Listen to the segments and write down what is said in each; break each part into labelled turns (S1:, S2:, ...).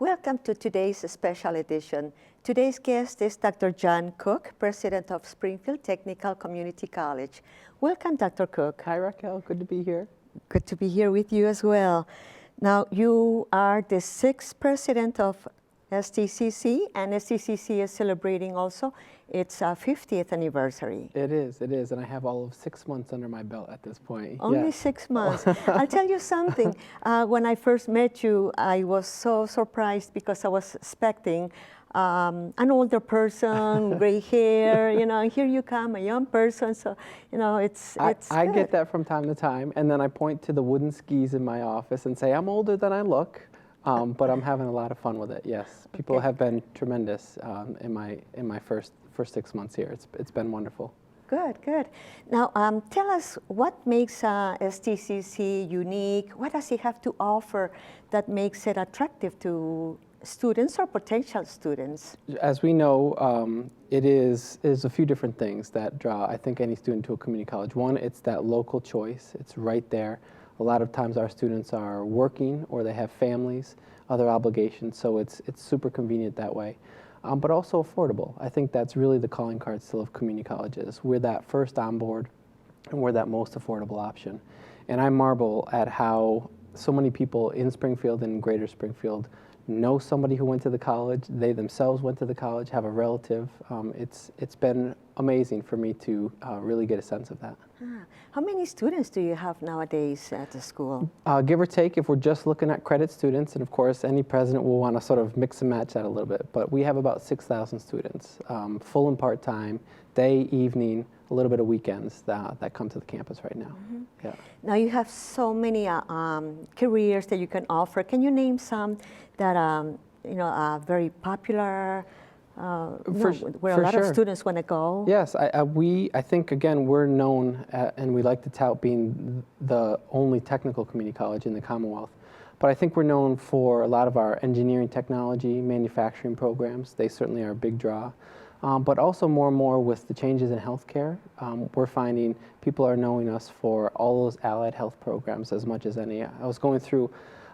S1: Welcome to today's special edition. Today's guest is Dr. John Cook, President of Springfield Technical Community College. Welcome, Dr. Cook.
S2: Hi, Raquel. Good to be here.
S1: Good to be here with you as well. Now, you are the 6th president of STCC, and STCC is celebrating also its 50th anniversary.
S2: It is, and I have all of 6 months under my belt at this point.
S1: Only 6 months. I'll tell you something. When I first met you, I was so surprised because I was expecting an older person, gray hair, and here you come, a young person. So, it's
S2: I
S1: good.
S2: get that from time to time, and then I point to the wooden skis in my office and say, I'm older than I look. But I'm having a lot of fun with it. Yes, people have been tremendous in my first 6 months here. It's been wonderful.
S1: Good, good. Now, tell us what makes STCC unique. What does it have to offer that makes it attractive to students or potential students?
S2: As we know, it is a few different things that draw, I think, any student to a community college. One, it's that local choice. It's right there. A lot of times our students are working or they have families, other obligations, so it's super convenient that way. But also affordable. I think that's really the calling card still of community colleges. We're that first on board and we're that most affordable option. And I marvel at how so many people in Springfield and greater Springfield know somebody who went to the college, they themselves went to the college, have a relative. It's been amazing for me to really get a sense of that.
S1: How many students do you have nowadays at the school?
S2: Give or take, if we're just looking at credit students, and of course any president will want to sort of mix and match that a little bit, but we have about 6,000 students, full and part-time, day, evening, a little bit of weekends that come to the campus right now.
S1: Mm-hmm.
S2: Yeah.
S1: Now you have so many careers that you can offer. Can you name some that are very popular? Where a lot of students want to go?
S2: Yes, I think, again, we're known and we like to tout being the only technical community college in the Commonwealth. But I think we're known for a lot of our engineering technology, manufacturing programs. They certainly are a big draw. But also more and more with the changes in healthcare, we're finding people are knowing us for all those allied health programs as much as any. I was going through,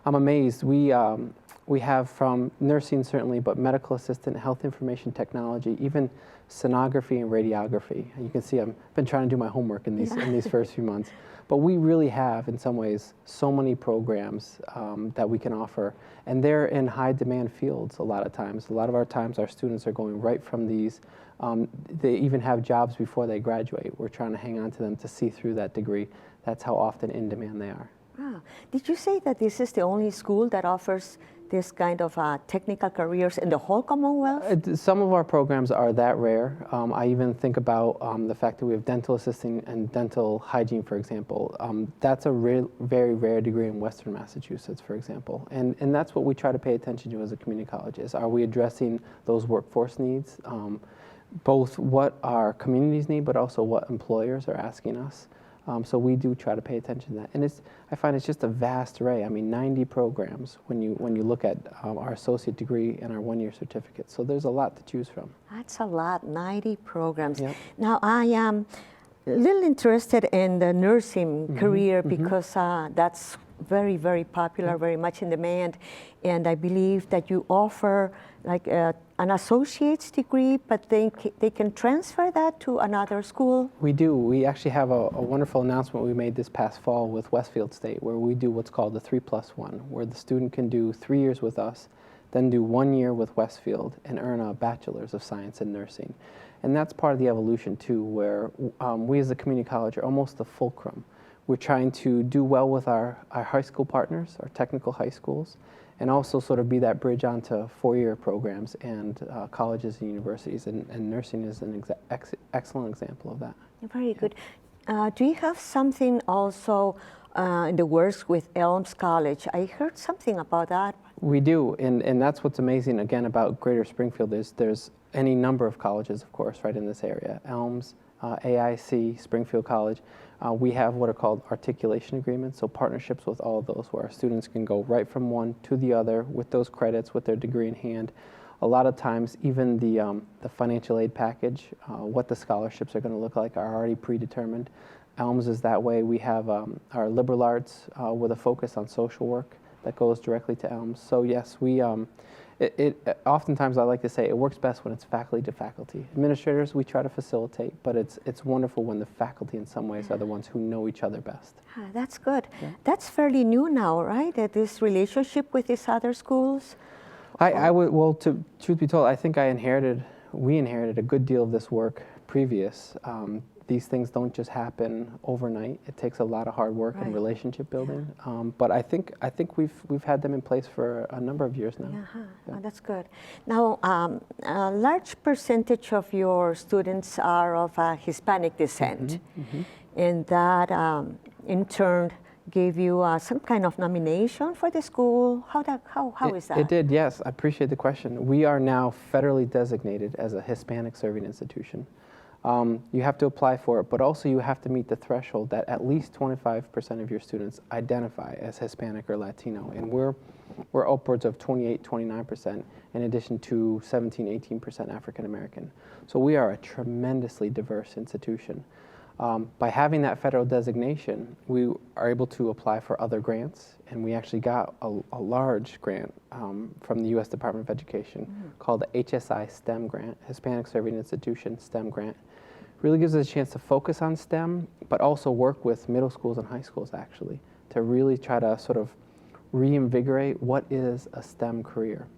S2: I'm amazed. We have from nursing certainly, but medical assistant, health information technology, even sonography and radiography. And you can see I've been trying to do my homework in these first few months. But we really have, in some ways, so many programs that we can offer. And they're in high demand fields a lot of times. A lot of our times our students are going right from these. They even have jobs before they graduate. We're trying to hang on to them to see through that degree. That's how often in demand they are.
S1: Ah. Did you say that this is the only school that offers this kind of technical careers in the whole Commonwealth?
S2: Some of our programs are that rare. I even think about the fact that we have dental assisting and dental hygiene, for example. That's a very rare degree in Western Massachusetts, for example. And that's what we try to pay attention to as a community college is, are we addressing those workforce needs, both what our communities need, but also what employers are asking us. So we do try to pay attention to that, and I find it's just a vast array. I mean, 90 programs when you look at our associate degree and our one-year certificate. So there's a lot to choose from.
S1: That's a lot, 90 programs.
S2: Yep.
S1: Now I am a little interested in the nursing career because that's very, very popular, very much in demand, and I believe that you offer like an associate's degree, but they can transfer that to another school? We
S2: do. We actually have a wonderful announcement we made this past fall with Westfield State, where we do what's called the 3+1, where the student can do 3 years with us, then do 1 year with Westfield and earn a bachelor's of science in nursing. And that's part of the evolution too, where we as a community college are almost the fulcrum. We're trying to do well with our high school partners, our technical high schools, and also sort of be that bridge onto 4-year programs and colleges and universities, and nursing is an excellent example of that.
S1: Very good. Do you have something also in the works with Elms College? I heard something about that.
S2: We do, and that's what's amazing, again, about Greater Springfield. There's any number of colleges, of course, right in this area. Elms, AIC, Springfield College. We have what are called articulation agreements, so partnerships with all of those where our students can go right from one to the other with those credits, with their degree in hand. A lot of times, even the financial aid package, what the scholarships are going to look like are already predetermined. Elms is that way. We have our liberal arts with a focus on social work that goes directly to Elms. So yes, we Oftentimes I like to say it works best when it's faculty to faculty. Administrators, we try to facilitate, but it's wonderful when the faculty in some ways are the ones who know each other best.
S1: That's good. That's fairly new now, right? This relationship with these other schools?
S2: Well, truth be told, I think we inherited a good deal of this work previous. These things don't just happen overnight. It takes a lot of hard work and relationship building. But I think we've had them in place for a number of years now.
S1: Oh, that's good. Now, a large percentage of your students are of Hispanic descent, and that in turn gave you some kind of nomination for the school. How is that?
S2: It did, yes. I appreciate the question. We are now federally designated as a Hispanic serving institution. You have to apply for it, but also you have to meet the threshold that at least 25% of your students identify as Hispanic or Latino, and we're upwards of 28, 29%, in addition to 17, 18% African American. So we are a tremendously diverse institution. By having that federal designation, we are able to apply for other grants, and we actually got a large grant from the U.S. Department of Education called the HSI STEM grant, Hispanic Serving Institution STEM grant. Really gives us a chance to focus on STEM, but also work with middle schools and high schools actually, to really try to sort of reinvigorate what is a STEM career.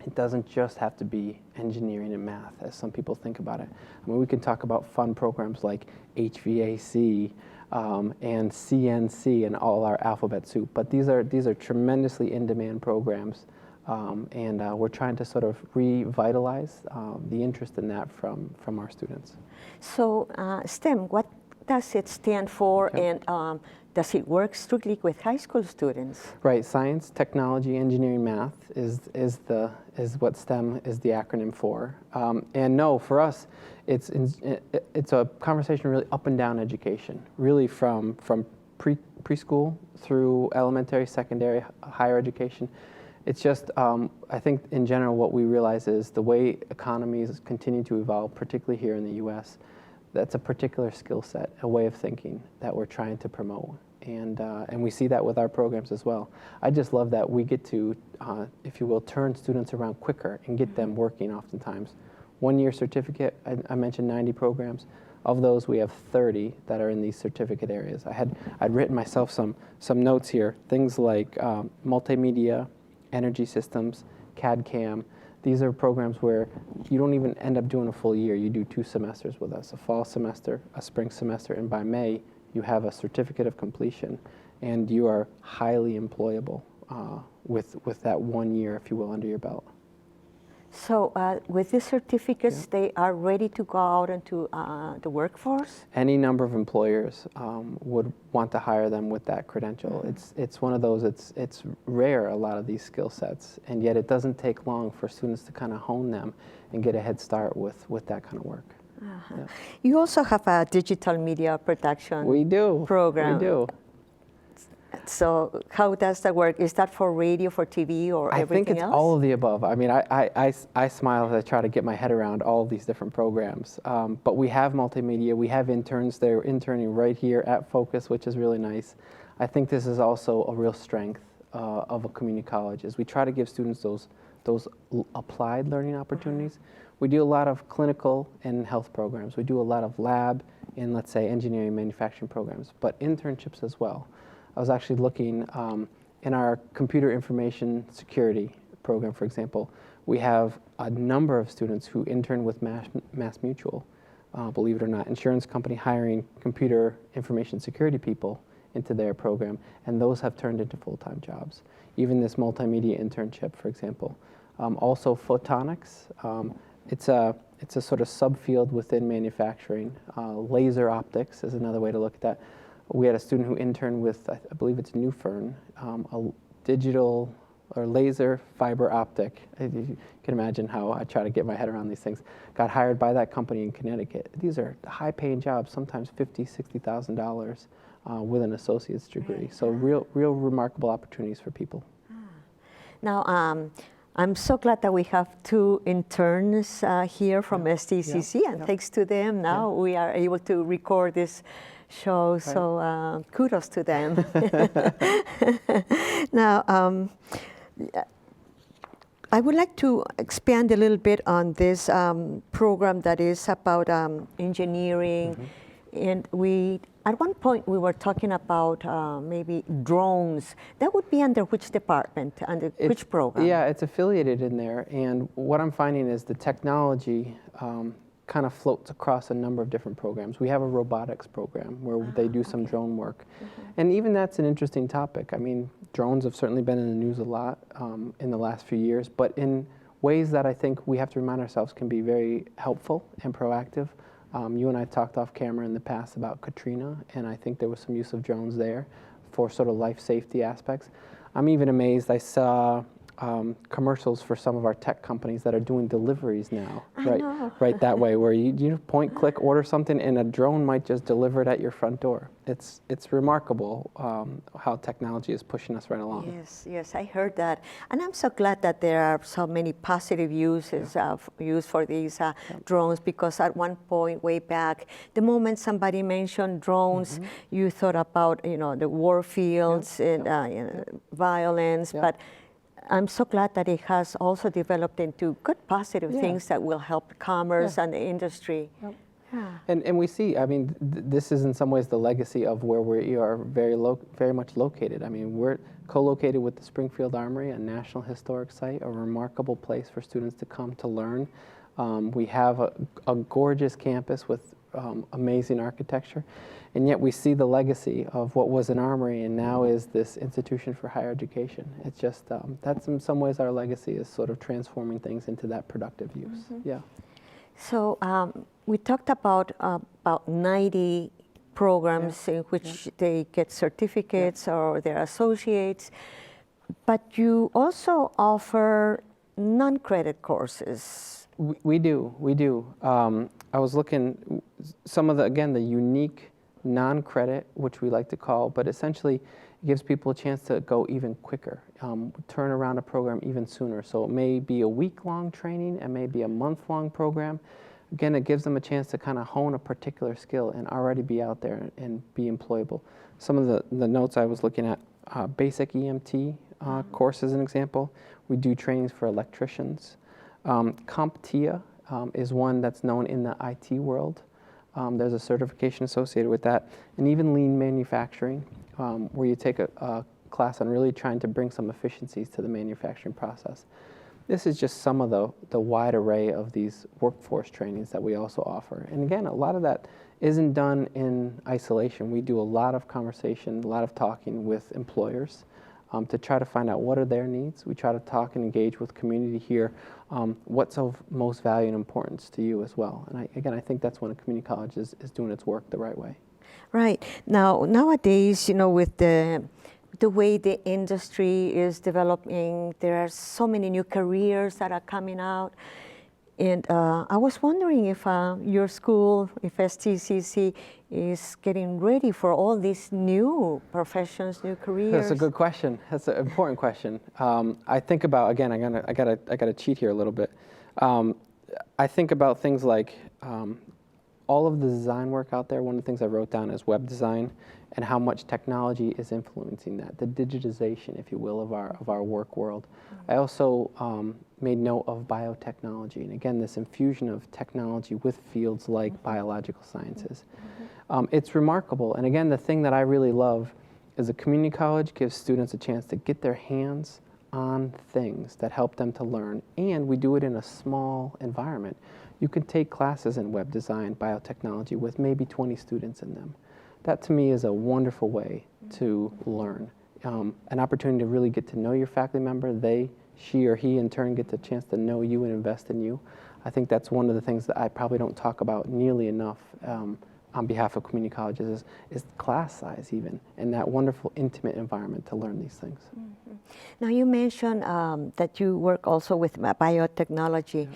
S2: It doesn't just have to be engineering and math, as some people think about it. I mean, we can talk about fun programs like HVAC and CNC and all our alphabet soup, but these are tremendously in-demand programs, and we're trying to sort of revitalize the interest in that from our students.
S1: So STEM, what does it stand for, and does it work strictly with high school students? Right,
S2: science, technology, engineering, math is what STEM is the acronym for. And no, for us, it's a conversation really up and down education, really from preschool through elementary, secondary, higher education. It's just, I think in general what we realize is the way economies continue to evolve, particularly here in the U.S., that's a particular skill set, a way of thinking that we're trying to promote. And we see that with our programs as well. I just love that we get to, if you will, turn students around quicker and get them working oftentimes. 1-year certificate, I mentioned 90 programs. Of those, we have 30 that are in these certificate areas. I'd written myself some notes here, things like multimedia, energy systems, CAD/CAM. These are programs where you don't even end up doing a full year. You do 2 semesters with us, a fall semester, a spring semester, and by May, you have a certificate of completion, and you are highly employable with that 1 year, if you will, under your belt. So with these certificates, they are ready to go out into the workforce? Any number of employers would want to hire them with that credential. It's one of those, it's rare, a lot of these skill sets, and yet it doesn't take long for students to kind of hone them and get a head start with that kind of work. Yeah. You also have a digital media production program. We do. So how does that work? Is that for radio, for TV, or everything else? I think it's all of the above. I mean, I smile as I try to get my head around all of these different programs. But we have multimedia. We have interns. They're interning right here at FOCUS, which is really nice. I think this is also a real strength of a community college, is we try to give students those applied learning opportunities. We do a lot of clinical and health programs. We do a lot of lab and, let's say, engineering manufacturing programs, but internships as well. I was actually looking in our computer information security program, for example, we have a number of students who intern with MassMutual, believe it or not, insurance company hiring computer information security people into their program, and those have turned into full-time jobs. Even this multimedia internship, for example. Also photonics, it's a sort of subfield within manufacturing. Laser optics is another way to look at that. We had a student who interned with, I believe it's New Fern, a digital or laser fiber optic. You can imagine how I try to get my head around these things. Got hired by that company in Connecticut. These are high-paying jobs, sometimes $50,000, $60,000 with an associate's degree. So real remarkable opportunities for people. Now, I'm so glad that we have 2 interns here from STCC, and thanks to them, now we are able to record this show, so kudos to them. Now,
S1: I would like to expand a little bit on this program that is about engineering. And at one point, we were talking about maybe drones. That would be under which department, under which program?
S2: Yeah, it's affiliated in there. And what I'm finding is the technology kind of floats across a number of different programs. We have a robotics program where they do some drone work. And even that's an interesting topic. I mean, drones have certainly been in the news a lot in the last few years, but in ways that I think we have to remind ourselves can be very helpful and proactive. You and I talked off camera in the past about Katrina, and I think there was some use of drones there for sort of life safety aspects. I'm even amazed. I saw commercials for some of our tech companies that are doing deliveries now, right that way, where you point, click, order something, and a drone might just deliver it at your front door. It's remarkable how technology is pushing us right along.
S1: Yes, I heard that, and I'm so glad that there are so many positive uses used for these drones. Because at one point, way back, the moment somebody mentioned drones, you thought about the war fields and violence, but I'm so glad that it has also developed into good positive things that will help commerce and the industry. Yeah.
S2: And we see, I mean, this is in some ways the legacy of where we are very much located. I mean, we're co-located with the Springfield Armory, a National Historic Site, a remarkable place for students to come to learn. We have a gorgeous campus with amazing architecture, and yet we see the legacy of what was an armory and now is this institution for higher education. It's just, that's in some ways our legacy, is sort of transforming things into that productive use. Yeah.
S1: So we talked about 90 programs in which they get certificates or they're associates, but you also offer non-credit courses.
S2: We do. I was looking, some of the unique non-credit, which we like to call, but essentially it gives people a chance to go even quicker, turn around a program even sooner. So it may be a week-long training, it may be a month-long program. Again, it gives them a chance to kind of hone a particular skill and already be out there and be employable. Some of the notes I was looking at, basic EMT course as an example. We do trainings for electricians. CompTIA is one that's known in the IT world. There's a certification associated with that. And even lean manufacturing, where you take a class on really trying to bring some efficiencies to the manufacturing process. This is just some of the wide array of these workforce trainings that we also offer. And again, a lot of that isn't done in isolation. We do a lot of conversation, a lot of talking with employers to try to find out what are their needs. We try to talk and engage with community here. What's of most value and importance to you as well? And I think that's when a community college is doing its work the right way.
S1: Right. Now, nowadays, with the way the industry is developing, there are so many new careers that are coming out. And I was wondering if your school, if STCC, is getting ready for all these new professions, new careers.
S2: That's a good question. That's an important question. I think about, again, I gotta cheat here a little bit. I think about things like all of the design work out there. One of the things I wrote down is web design and how much technology is influencing that, the digitization, if you will, of our work world. I also made note of biotechnology, and again, this infusion of technology with fields like biological sciences. It's remarkable, and again, the thing that I really love is a community college gives students a chance to get their hands on things that help them to learn, and we do it in a small environment. You can take classes in web design, biotechnology with maybe 20 students in them. That to me is a wonderful way to learn. An opportunity to really get to know your faculty member. She or he in turn get the chance to know you and invest in you. I think that's one of the things that I probably don't talk about nearly enough on behalf of community colleges is class size even, and that wonderful intimate environment to learn these things.
S1: Now you mentioned that you work also with biotechnology,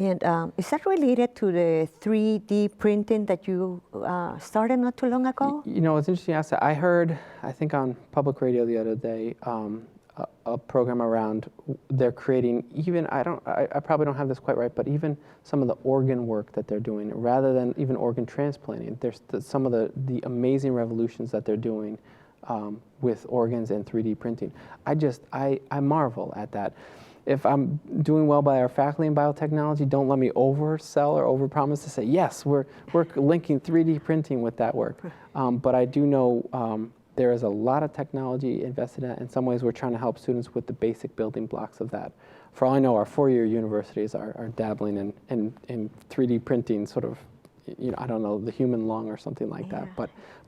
S1: and is that related to the 3D printing that you started not too long ago?
S2: It's interesting you asked that. I heard, I think on public radio the other day, a program around they're creating even, I probably don't have this quite right, but even some of the organ work that they're doing, rather than even organ transplanting, there's some of the amazing revolutions that they're doing with organs and 3D printing. I marvel at that. if I'm doing well by our faculty in biotechnology, don't let me oversell or overpromise to say, yes, we're linking 3D printing with that work. But I do know there is a lot of technology invested in it. In some ways, we're trying to help students with the basic building blocks of that. For all I know, our four-year universities are dabbling in 3D printing, sort of, I don't know, the human lung or something like that.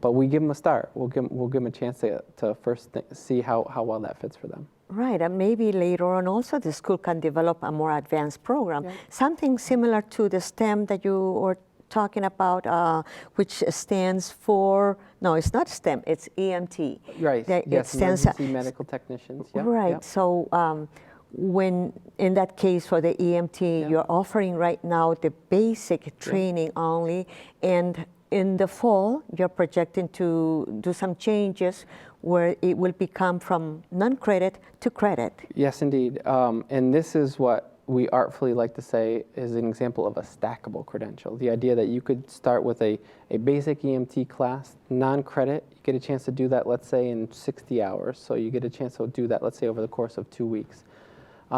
S2: But we give them a start. We'll give them a chance to first see how well that fits for them.
S1: Right, and maybe later on also the school can develop a more advanced program. Something similar to the STEM that you were talking about, which stands for, no, it's not STEM, it's EMT.
S2: Right, yes, emergency medical technicians.
S1: Right, so when, in that case for the EMT, you're offering right now the basic training only, and in the fall, you're projecting to do some changes where it will become from non-credit to credit.
S2: Yes, indeed. And this is what we artfully like to say is an example of a stackable credential. The idea that you could start with a basic EMT class, non-credit, you get a chance to do that, let's say, in 60 hours. So you get a chance to do that, let's say, over the course of 2 weeks.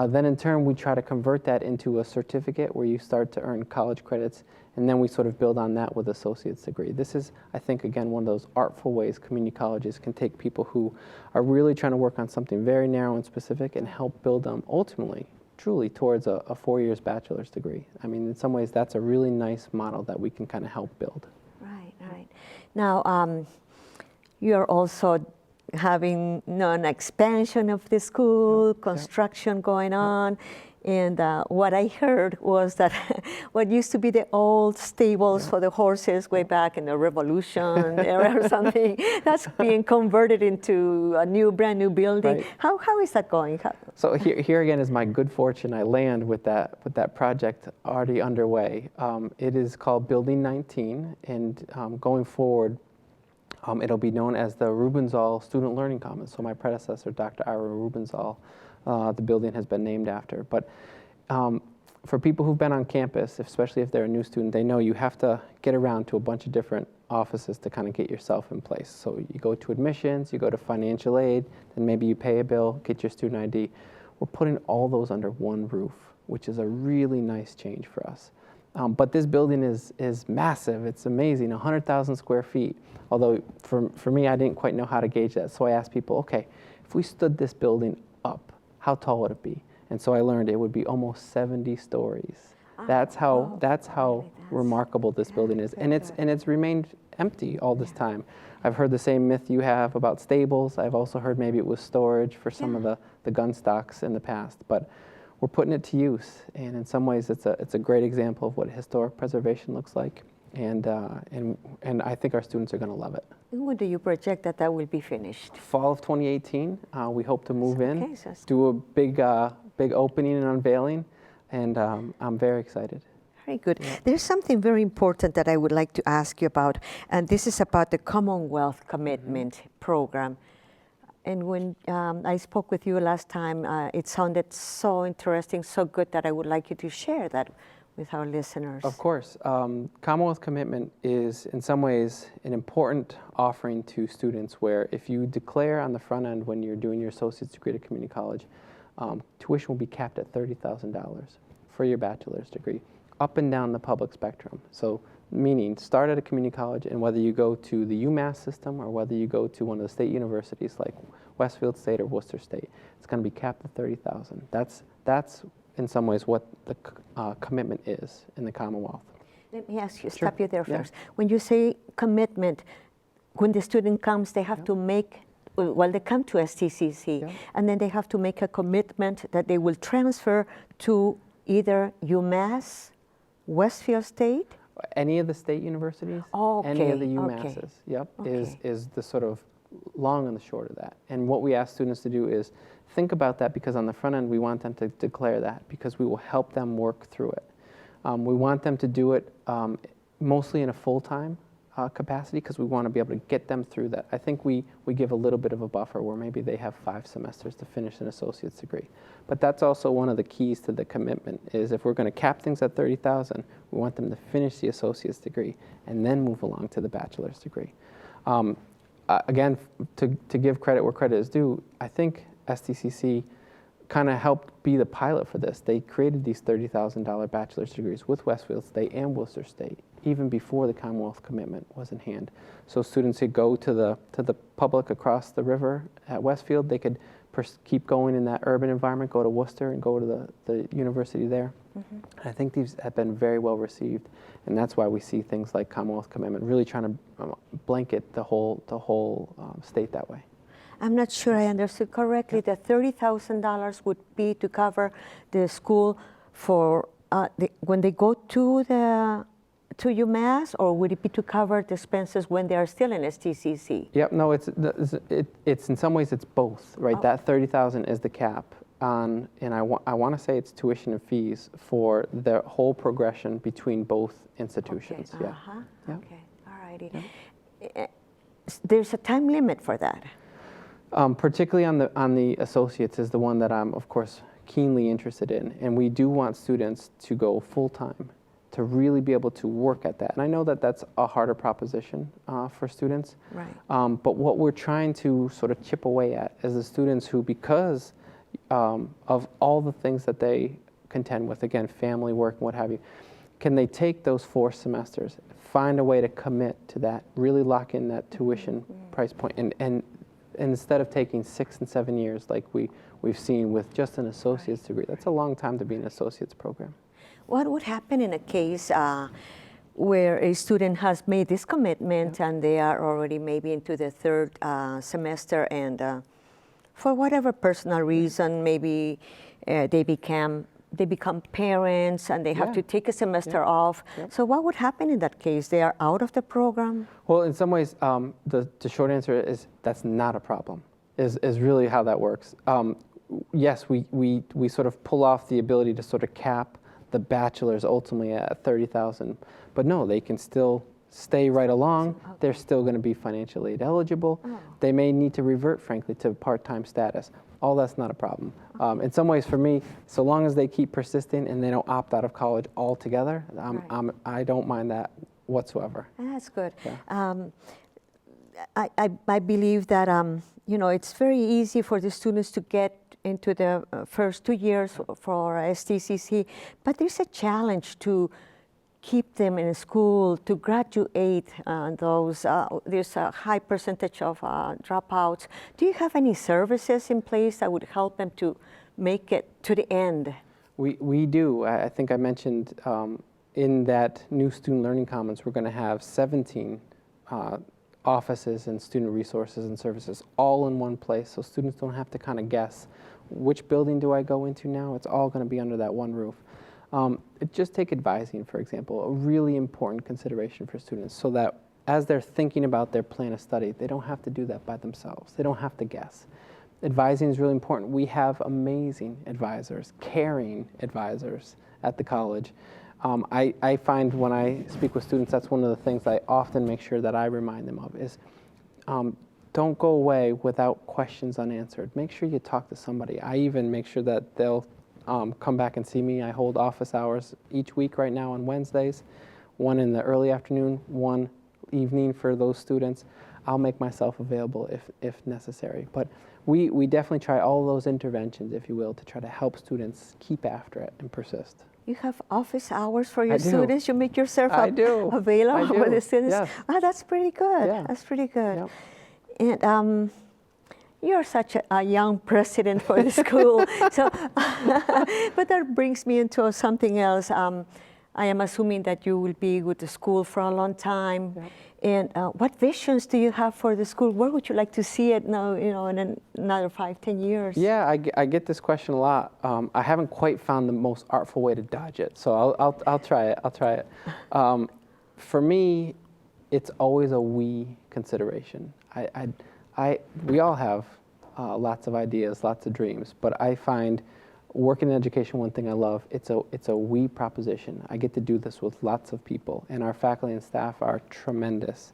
S2: Then in turn, we try to convert that into a certificate where you start to earn college credits, and then we sort of build on that with associate's degree. This is, I think, again, one of those artful ways community colleges can take people who are really trying to work on something very narrow and specific and help build them ultimately, truly, towards a 4 years bachelor's degree. I mean, in some ways, that's a really nice model that we can kind of help build.
S1: Right, right. Now, you're also having an expansion of the school, construction going on. And what I heard was that what used to be the old stables for the horses way back in the Revolution era or something, that's being converted into a brand new building.
S2: Right.
S1: How is that going?
S2: So here again is my good fortune. I land with that project already underway. It is called Building 19, and going forward, it'll be known as the Rubenzahl Student Learning Commons. So my predecessor, Dr. Ira Rubenzahl, the building has been named after. But for people who've been on campus, especially if they're a new student, they know you have to get around to a bunch of different offices to kind of get yourself in place. So you go to admissions, you go to financial aid, then maybe you pay a bill, get your student ID. We're putting all those under one roof, which is a really nice change for us. But this building is massive. It's amazing, 100,000 square feet. Although for me, I didn't quite know how to gauge that. So I asked people, okay, if we stood this building up, how tall would it be? And so I learned it would be almost 70 stories. That's how remarkable this building is. And it's remained empty all this time. I've heard the same myth you have about stables. I've also heard maybe it was storage for some of the gun stocks in the past. But we're putting it to use, and in some ways it's a great example of what historic preservation looks like, and I think our students are going to love it.
S1: And when do you project that will be finished?
S2: Fall of 2018. We hope to move in, do a big opening and unveiling, and I'm very excited.
S1: Very good. There's something very important that I would like to ask you about, and this is about the Commonwealth Commitment Program. And when I spoke with you last time, it sounded so interesting, so good that I would like you to share that with our listeners.
S2: Of course. Commonwealth Commitment is, in some ways, an important offering to students where if you declare on the front end when you're doing your associate's degree at a community college, tuition will be capped at $30,000 for your bachelor's degree, up and down the public spectrum. So meaning start at a community college, and whether you go to the UMass system or whether you go to one of the state universities like Westfield State or Worcester State, it's going to be capped at $30,000. That's in some ways what the commitment is in the Commonwealth.
S1: Let me ask you, stop you there first. When you say commitment, when the student comes, they have to make, well, they come to STCC, and then they have to make a commitment that they will transfer to either UMass, Westfield State,
S2: any of the state universities, any of the UMasses, is the sort of long and the short of that. And what we ask students to do is think about that, because on the front end we want them to declare that, because we will help them work through it. We want them to do it mostly in a full-time capacity, because we want to be able to get them through that. I think we give a little bit of a buffer where maybe they have 5 semesters to finish an associate's degree. But that's also one of the keys to the commitment, is if we're going to cap things at $30,000, we want them to finish the associate's degree and then move along to the bachelor's degree. Again, to give credit where credit is due, I think STCC kind of helped be the pilot for this. They created these $30,000 bachelor's degrees with Westfield State and Worcester State, even before the Commonwealth commitment was in hand. So students could go to the public across the river at Westfield. They could keep going in that urban environment, go to Worcester and go to the university there. I think these have been very well received, and that's why we see things like Commonwealth commitment really trying to blanket the whole state that way.
S1: I'm not sure I understood correctly. The $30,000 would be to cover the school for when they go to UMass, or would it be to cover the expenses when they are still in STCC?
S2: Yep. No, it's in some ways it's both, right? That $30,000 is the cap on, and I want to say it's tuition and fees for the whole progression between both institutions.
S1: Okay.
S2: Yeah. Yep.
S1: Okay. All righty. Yep. There's a time limit for that.
S2: Particularly on the associates is the one that I'm, of course, keenly interested in. And we do want students to go full-time, to really be able to work at that. And I know that that's a harder proposition for students.
S1: Right.
S2: But what we're trying to sort of chip away at is the students who, because of all the things that they contend with, again, family, work, and what have you, can they take those 4 semesters, find a way to commit to that, really lock in that tuition price point, and instead of taking 6 and 7 years like we've seen with just an associate's degree. That's a long time to be an associate's program.
S1: What would happen in a case where a student has made this commitment and they are already maybe into the 3rd semester, and for whatever personal reason, maybe they become parents and they have to take a semester off. So what would happen in that case? They are out of the program?
S2: Well, in some ways, the short answer is that's not a problem, is really how that works. Yes, we sort of pull off the ability to sort of cap the bachelor's ultimately at $30,000, but no, they can still stay right along. They're still going to be financial aid eligible. They may need to revert, frankly, to part-time status. All that's not a problem. In some ways, for me, so long as they keep persisting and they don't opt out of college altogether, I don't mind that whatsoever.
S1: That's good.
S2: Yeah.
S1: I believe that it's very easy for the students to get into the first 2 years for STCC, but there's a challenge to keep them in school, to graduate. There's a high percentage of dropouts. Do you have any services in place that would help them to make it to the end?
S2: We do. I think I mentioned in that new Student Learning Commons, we're going to have 17 offices and student resources and services all in one place, so students don't have to kind of guess, which building do I go into now? It's all going to be under that one roof. Just take advising, for example, a really important consideration for students, so that as they're thinking about their plan of study, they don't have to do that by themselves. They don't have to guess. Advising is really important. We have amazing advisors, caring advisors at the college. I find when I speak with students, that's one of the things I often make sure that I remind them of is don't go away without questions unanswered. Make sure you talk to somebody. I even make sure that they'll come back and see me. I hold office hours each week right now on Wednesdays, one in the early afternoon, one evening for those students. I'll make myself available if necessary. But we definitely try all those interventions, if you will, to try to help students keep after it and persist.
S1: You have office hours for your students? You make yourself available for the students?
S2: Yes.
S1: Oh, that's pretty good.
S2: Yeah.
S1: That's pretty good.
S2: Yep.
S1: And you're such a young president for the school. But that brings me into something else. I am assuming that you will be with the school for a long time. Yep. And what visions do you have for the school? Where would you like to see it now, in another 5-10 years?
S2: Yeah, I get this question a lot. I haven't quite found the most artful way to dodge it, so I'll try it. I'll try it. For me, it's always a we consideration. We all have lots of ideas, lots of dreams, but I find working in education, one thing I love, it's a we proposition. I get to do this with lots of people, and our faculty and staff are tremendous.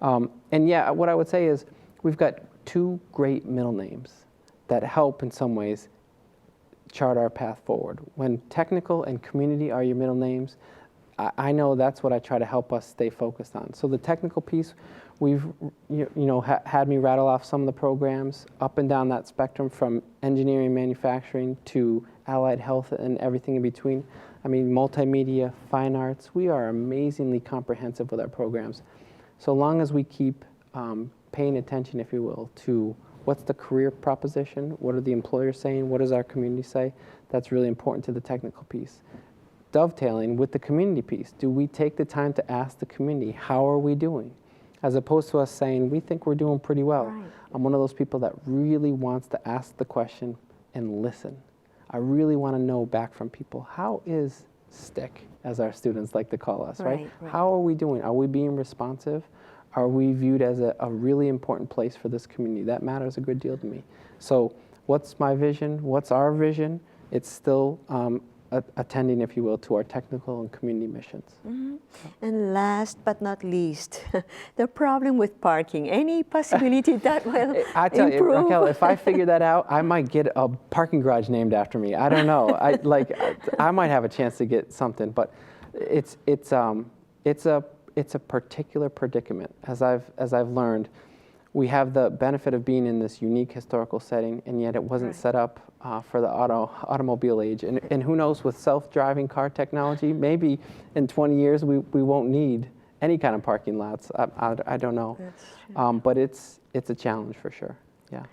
S2: And yeah, what I would say is we've got 2 great middle names that help in some ways chart our path forward. When technical and community are your middle names, I know that's what I try to help us stay focused on. So the technical piece, we've had me rattle off some of the programs up and down that spectrum, from engineering, manufacturing to allied health and everything in between. I mean, multimedia, fine arts, we are amazingly comprehensive with our programs. So long as we keep paying attention, if you will, to what's the career proposition, what are the employers saying, what does our community say, that's really important to the technical piece. Dovetailing with the community piece, do we take the time to ask the community, how are we doing? As opposed to us saying, we think we're doing pretty well.
S1: Right.
S2: I'm one of those people that really wants to ask the question and listen. I really want to know back from people, how is stick, as our students like to call us, right?
S1: Right.
S2: How are we doing? Are we being responsive? Are we viewed as a really important place for this community? That matters a good deal to me. So what's my vision? What's our vision? It's still attending, if you will, to our technical and community missions.
S1: Mm-hmm. And last but not least, the problem with parking. Any possibility that will
S2: I tell you,
S1: improve?
S2: Raquel, if I figure that out, I might get a parking garage named after me. I don't know. I might have a chance to get something, but it's a particular predicament. As I've learned, we have the benefit of being in this unique historical setting, and yet it wasn't set up for the automobile age. And who knows, with self-driving car technology, maybe in 20 years we won't need any kind of parking lots. I don't know.
S1: That's true.
S2: But it's a challenge for sure. Yeah.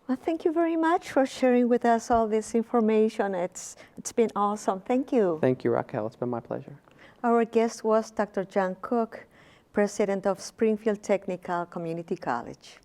S1: Well, thank you very much for sharing with us all this information. It's been awesome. Thank you.
S2: Thank you, Raquel. It's been my pleasure.
S1: Our guest was Dr. John Cook, President of Springfield Technical Community College.